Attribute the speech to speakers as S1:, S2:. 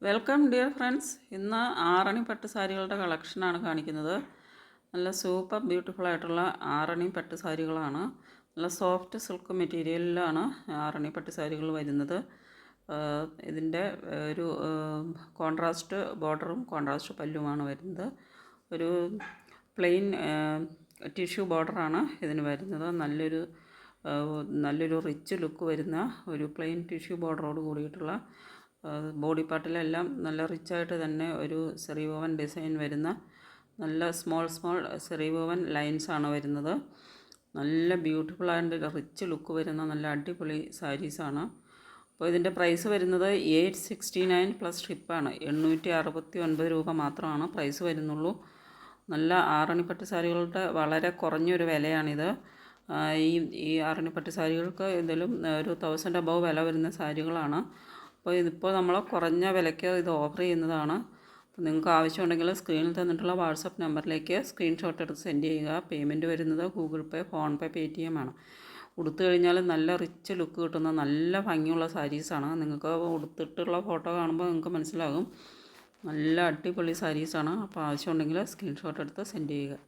S1: Welcome dear friends. ഇന്ന് ആറണി പട്ട് സാരികളുടെ കളക്ഷനാണ് കാണിക്കുന്നത്. നല്ല സൂപ്പർ ബ്യൂട്ടിഫുൾ ആയിട്ടുള്ള ആറണി പട്ട് സാരികളാണ്. നല്ല സോഫ്റ്റ് സിൽക്ക് മെറ്റീരിയലിലാണ് ആറണി പട്ട് സാരികൾ വരുന്നത്. ഇതിൻ്റെ ഒരു കോൺട്രാസ്റ്റ് ബോർഡറും കോൺട്രാസ്റ്റ് പല്ലുമാണ് വരുന്നത്. ഒരു പ്ലെയിൻ ടിഷ്യൂ ബോർഡറാണ് ഇതിന് വരുന്നത്. നല്ലൊരു റിച്ച് ലുക്ക് വരുന്ന ഒരു പ്ലെയിൻ ടിഷ്യൂ ബോർഡറോട് കൂടിയിട്ടുള്ള ബോഡി പാർട്ടിലെല്ലാം നല്ല റിച്ചായിട്ട് തന്നെ ഒരു സെറി വോവൻ ഡിസൈൻ വരുന്ന നല്ല സ്മോൾ സെറി വോവൻ ലൈൻസാണ് വരുന്നത്. നല്ല ബ്യൂട്ടിഫുൾ ആൻഡ് റിച്ച് ലുക്ക് വരുന്ന നല്ല അടിപൊളി സാരീസാണ്. അപ്പോൾ ഇതിൻ്റെ പ്രൈസ് വരുന്നത് 869 പ്ലസ് ഷിപ്പാണ്. 869 രൂപ മാത്രമാണ് പ്രൈസ് വരുന്നുള്ളൂ. നല്ല ആറണിപ്പട്ട് സാരികളുടെ വളരെ കുറഞ്ഞൊരു വിലയാണിത്. ഈ ആറണിപ്പട്ട് സാരികൾക്ക് എന്തെങ്കിലും ഒരു 1000 അബവ് വില വരുന്ന സാരികളാണ്. അപ്പോൾ ഇതിപ്പോൾ നമ്മൾ കുറഞ്ഞ വിലയ്ക്ക് ഇത് ഓഫർ ചെയ്യുന്നതാണ്. അപ്പോൾ നിങ്ങൾക്ക് ആവശ്യമുണ്ടെങ്കിൽ സ്ക്രീനിൽ തന്നിട്ടുള്ള വാട്സപ്പ് നമ്പറിലേക്ക് സ്ക്രീൻഷോട്ട് എടുത്ത് സെൻഡ് ചെയ്യുക. പേയ്മെൻറ്റ് വരുന്നത് ഗൂഗിൾ പേ, ഫോൺ പേ, പേടിഎം ആണ്. ഉടുത്തു കഴിഞ്ഞാൽ നല്ല റിച്ച് ലുക്ക് കിട്ടുന്ന നല്ല ഭംഗിയുള്ള സാരീസാണ്. നിങ്ങൾക്ക് ഉടുത്തിട്ടുള്ള ഫോട്ടോ കാണുമ്പോൾ നിങ്ങൾക്ക് മനസ്സിലാകും. നല്ല അടിപൊളി സാരീസാണ്. അപ്പോൾ ആവശ്യമുണ്ടെങ്കിൽ സ്ക്രീൻഷോട്ട് എടുത്ത് സെൻഡ് ചെയ്യുക.